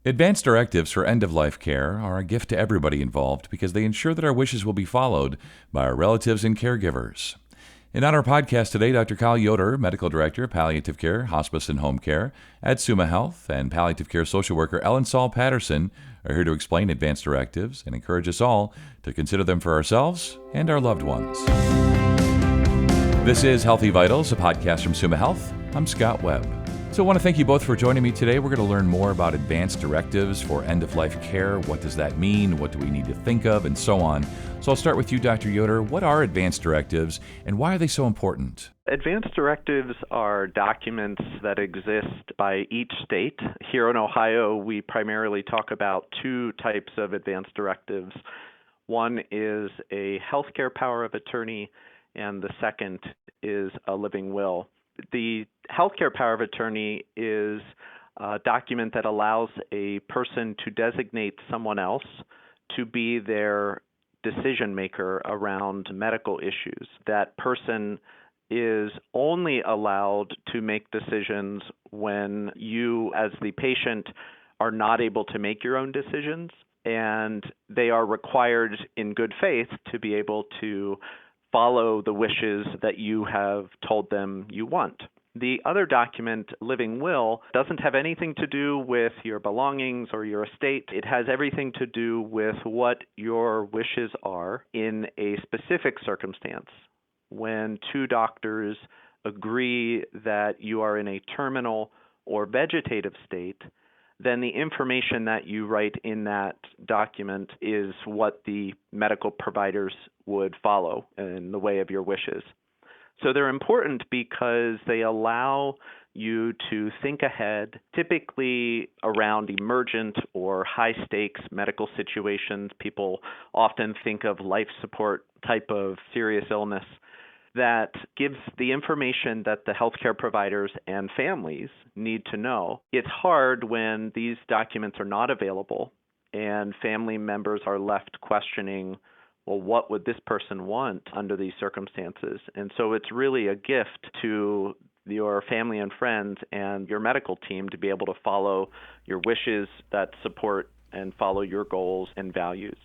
Advanced directives for end-of-life care are a gift to everybody involved because they ensure that our wishes will be followed by our relatives and caregivers. And on our podcast today, Dr. Kyle Yoder, Medical Director of Palliative Care, Hospice and Home Care at Summa Health, and Palliative Care Social Worker Ellen Saal-Patterson are here to explain advanced directives and encourage us all to consider them for ourselves and our loved ones. This is Healthy Vitals, a podcast from Summa Health. I'm Scott Webb. So I want to thank you both for joining me today. We're going to learn more about advanced directives for end-of-life care. What does that mean? What do we need to think of? And so on. So I'll start with you, Dr. Yoder. What are advanced directives and why are they so important? Advanced directives are documents that exist by each state. Here in Ohio, we primarily talk about two types of advanced directives. One is a healthcare power of attorney, and the second is a living will. The healthcare power of attorney is a document that allows a person to designate someone else to be their decision maker around medical issues. That person is only allowed to make decisions when you, as the patient, are not able to make your own decisions, and they are required in good faith to be able to follow the wishes that you have told them you want. The other document, living will, doesn't have anything to do with your belongings or your estate. It has everything to do with what your wishes are in a specific circumstance. When two doctors agree that you are in a terminal or vegetative state, then the information that you write in that document is what the medical providers would follow in the way of your wishes. So they're important because they allow you to think ahead, typically around emergent or high-stakes medical situations. People often think of life support type of serious illness that gives the information that the healthcare providers and families need to know. It's hard when these documents are not available and family members are left questioning, well, what would this person want under these circumstances? And so it's really a gift to your family and friends and your medical team to be able to follow your wishes that support and follow your goals and values.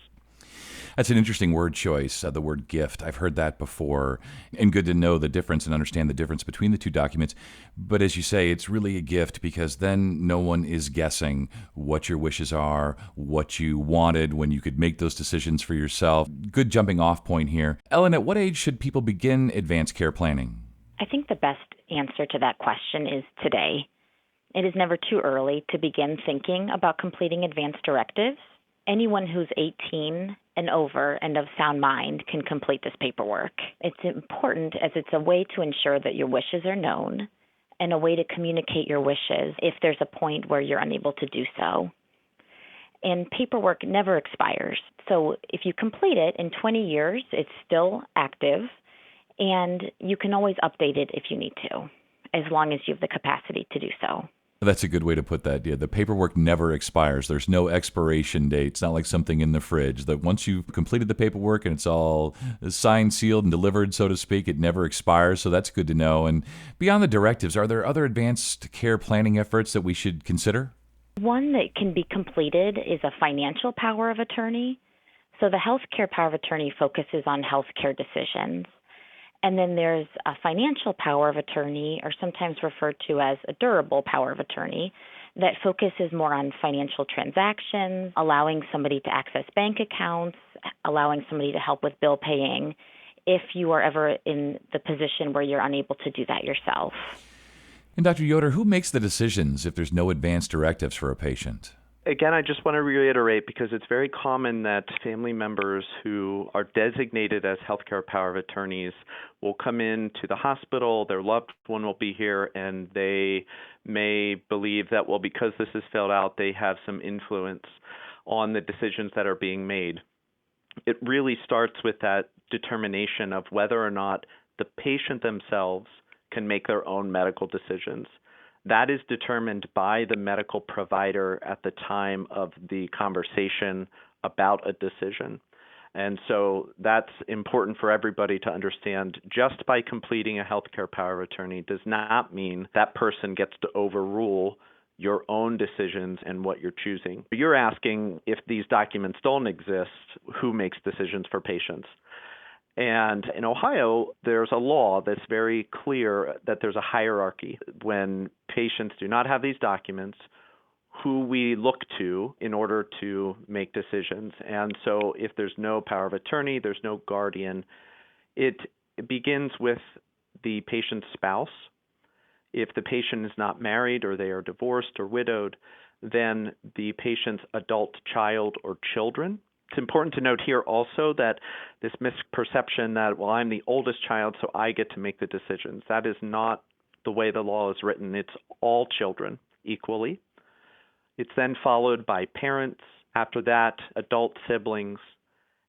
That's an interesting word choice, the word gift. I've heard that before, and good to know the difference and understand the difference between the two documents. But as you say, it's really a gift because then no one is guessing what your wishes are, what you wanted when you could make those decisions for yourself. Good jumping off point here. Ellen, at what age should people begin advanced care planning? I think the best answer to that question is today. It is never too early to begin thinking about completing advanced directives. Anyone who's 18 and over and of sound mind can complete this paperwork. It's important as it's a way to ensure that your wishes are known and a way to communicate your wishes if there's a point where you're unable to do so. And paperwork never expires. So if you complete it in 20 years, it's still active, and you can always update it if you need to, as long as you have the capacity to do so. That's a good way to put that. Yeah, the paperwork never expires. There's no expiration date. It's not like something in the fridge that once you've completed the paperwork and it's all signed, sealed, and delivered, so to speak, it never expires. So that's good to know. And beyond the directives, are there other advanced care planning efforts that we should consider? One that can be completed is a financial power of attorney. So the healthcare power of attorney focuses on healthcare decisions. And then there's a financial power of attorney, or sometimes referred to as a durable power of attorney, that focuses more on financial transactions, allowing somebody to access bank accounts, allowing somebody to help with bill paying if you are ever in the position where you're unable to do that yourself. And Dr. Yoder, who makes the decisions if there's no advanced directives for a patient? Again, I just want to reiterate because it's very common that family members who are designated as healthcare power of attorneys will come in to the hospital, their loved one will be here, and they may believe that, well, because this is filled out, they have some influence on the decisions that are being made. It really starts with that determination of whether or not the patient themselves can make their own medical decisions. That is determined by the medical provider at the time of the conversation about a decision. And so that's important for everybody to understand. Just by completing a healthcare power of attorney does not mean that person gets to overrule your own decisions and what you're choosing. You're asking if these documents don't exist, who makes decisions for patients? And in Ohio, there's a law that's very clear that there's a hierarchy. When patients do not have these documents, who we look to in order to make decisions. And so if there's no power of attorney, there's no guardian, it begins with the patient's spouse. If the patient is not married or they are divorced or widowed, then the patient's adult child or children. It's important to note here also that this misperception that, well, I'm the oldest child, so I get to make the decisions. That is not the way the law is written. It's all children equally. It's then followed by parents, after that, adult siblings.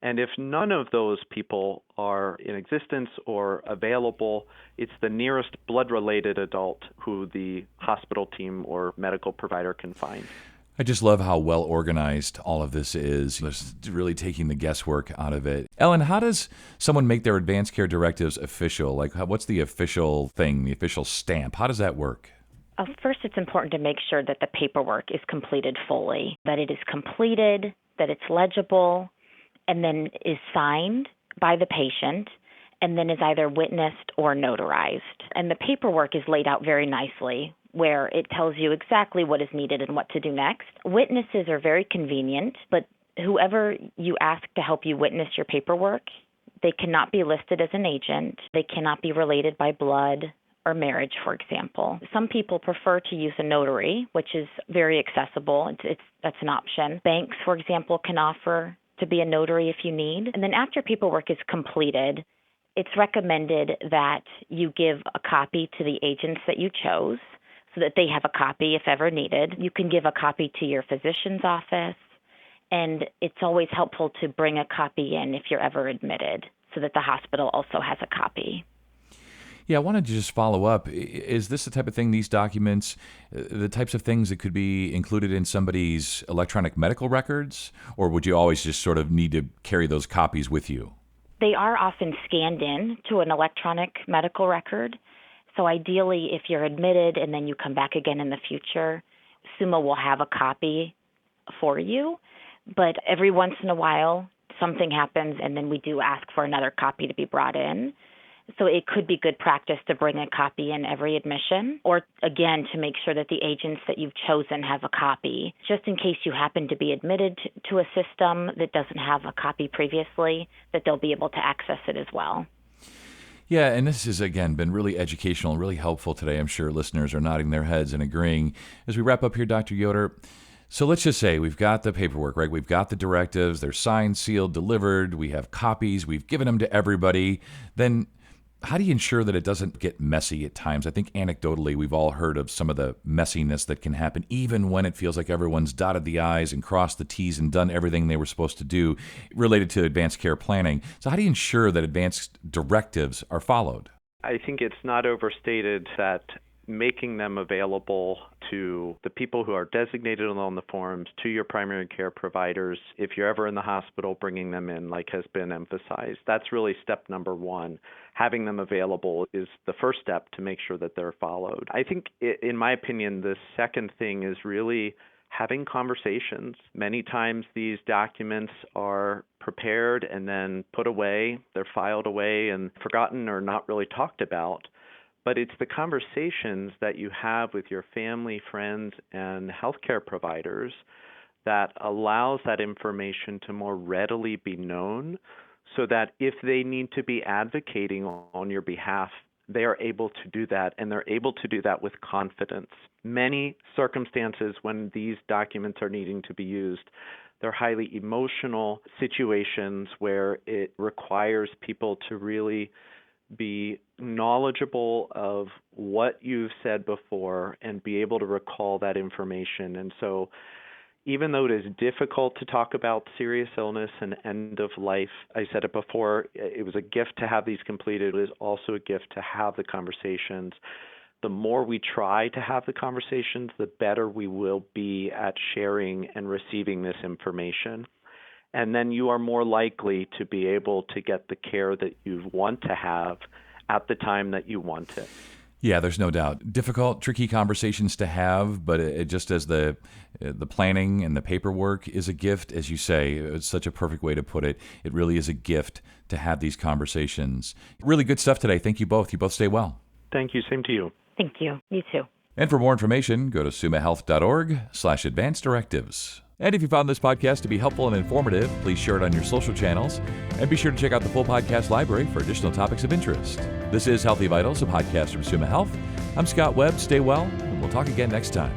And if none of those people are in existence or available, it's the nearest blood-related adult who the hospital team or medical provider can find. I just love how well organized all of this is. It's really taking the guesswork out of it. Ellen, how does someone make their advanced care directives official? Like, what's the official thing, the official stamp? How does that work? First, it's important to make sure that the paperwork is completed fully, that it is completed, that it's legible, and then is signed by the patient, and then is either witnessed or notarized. And the paperwork is laid out very nicely, where it tells you exactly what is needed and what to do next. Witnesses are very convenient, but whoever you ask to help you witness your paperwork, they cannot be listed as an agent. They cannot be related by blood or marriage, for example. Some people prefer to use a notary, which is very accessible. That's an option. Banks, for example, can offer to be a notary if you need. And then after paperwork is completed, it's recommended that you give a copy to the agents that you chose so that they have a copy if ever needed. You can give a copy to your physician's office, and it's always helpful to bring a copy in if you're ever admitted so that the hospital also has a copy. Yeah, I wanted to just follow up. Is this the type of thing, these documents, the types of things that could be included in somebody's electronic medical records, or would you always just sort of need to carry those copies with you? They are often scanned in to an electronic medical record. So ideally, if you're admitted and then you come back again in the future, SUMO will have a copy for you. But every once in a while, something happens, and then we do ask for another copy to be brought in. So it could be good practice to bring a copy in every admission, or again, to make sure that the agents that you've chosen have a copy, just in case you happen to be admitted to a system that doesn't have a copy previously, that they'll be able to access it as well. Yeah, and this has, again, been really educational and really helpful today. I'm sure listeners are nodding their heads and agreeing. As we wrap up here, Dr. Yoder, so let's just say we've got the paperwork, right? We've got the directives. They're signed, sealed, delivered. We have copies. We've given them to everybody. Then how do you ensure that it doesn't get messy at times? I think anecdotally, we've all heard of some of the messiness that can happen, even when it feels like everyone's dotted the I's and crossed the T's and done everything they were supposed to do related to advanced care planning. So how do you ensure that advanced directives are followed? I think it's not overstated that making them available to the people who are designated on the forms, to your primary care providers, if you're ever in the hospital, bringing them in, like has been emphasized. That's really step number one. Having them available is the first step to make sure that they're followed. I think, in my opinion, the second thing is really having conversations. Many times these documents are prepared and then put away. They're filed away and forgotten or not really talked about. But it's the conversations that you have with your family, friends, and healthcare providers that allows that information to more readily be known, so that if they need to be advocating on your behalf, they are able to do that, and they're able to do that with confidence. Many circumstances when these documents are needing to be used, they're highly emotional situations where it requires people to really be knowledgeable of what you've said before and be able to recall that information. And so even though it is difficult to talk about serious illness and end of life, I said it before, it was a gift to have these completed. It is also a gift to have the conversations. The more we try to have the conversations, the better we will be at sharing and receiving this information. And then you are more likely to be able to get the care that you want to have at the time that you want it. Yeah, there's no doubt. Difficult, tricky conversations to have, but it just as the planning and the paperwork is a gift, as you say, it's such a perfect way to put it. It really is a gift to have these conversations. Really good stuff today. Thank you both. You both stay well. Thank you. Same to you. Thank you. You too. And for more information, go to sumahealth.org/advanced directives. And if you found this podcast to be helpful and informative, please share it on your social channels. And be sure to check out the full podcast library for additional topics of interest. This is Healthy Vitals, a podcast from Suma Health. I'm Scott Webb. Stay well, and we'll talk again next time.